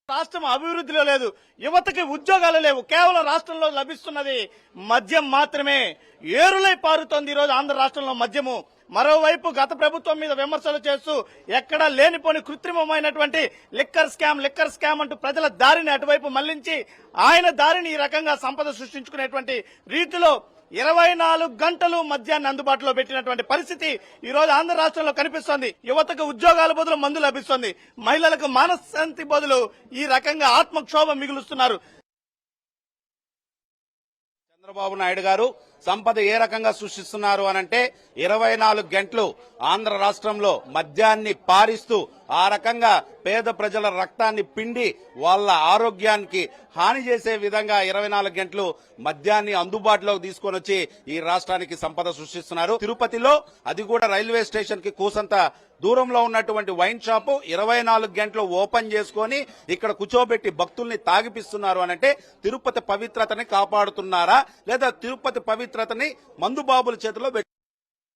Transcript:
రాష్ట్రం అభివృద్ధిలో లేదు, యువతకి ఉద్యోగాలు లేవు. కేవలం రాష్ట్రంలో లభిస్తున్నది మద్యం మాత్రమే. ఏరులై పారుతోంది ఈరోజు ఆంధ్ర రాష్ట్రంలో మద్యము. మరోవైపు గత ప్రభుత్వం మీద విమర్శలు చేస్తూ ఎక్కడా లేనిపోని కృత్రిమమైనటువంటి లిక్కర్ స్కామ్ అంటూ ప్రజల దారిని అటువైపు మళ్లించి ఆయన దారిని ఈ రకంగా సంపద సృష్టించుకునేటువంటి రీతిలో 24 గంటలు మద్యాన్ని అందుబాటులో పెట్టినటువంటి పరిస్థితి ఈ రోజు ఆంధ్ర రాష్ట్రంలో కనిపిస్తోంది. యువతకు ఉద్యోగాల బదులు మందు లభిస్తోంది, మహిళలకు మనశ్శాంతి బదులు ఈ రకంగా ఆత్మక్షోభ మిగులుస్తున్నారు. చంద్రబాబు నాయుడు గారు సంపద ఏ రకంగా సృష్టిస్తున్నారు అనంటే 24 గంటలు ఆంధ్ర రాష్ట్రంలో మద్యాన్ని పారిస్తూ ఆ రకంగా పేద ప్రజల రక్తాన్ని పిండి వాళ్ళ ఆరోగ్యానికి హాని చేసే విధంగా 24 గంటలు మద్యాన్ని అందుబాటులోకి తీసుకొని వచ్చి ఈ రాష్ట్రానికి సంపద సృష్టిస్తున్నారు. తిరుపతిలో అది కూడా రైల్వే స్టేషన్ కి కూసంత దూరంలో ఉన్నటువంటి వైన్ షాపు 24 గంటలు ఓపెన్ చేసుకొని ఇక్కడ కూర్చోబెట్టి భక్తుల్ని తాగిపిస్తున్నారు అనంటే తిరుపతి పవిత్రతని కాపాడుతున్నారా లేదా తిరుపతి పవిత్రతని మందుబాబుల చేతిలో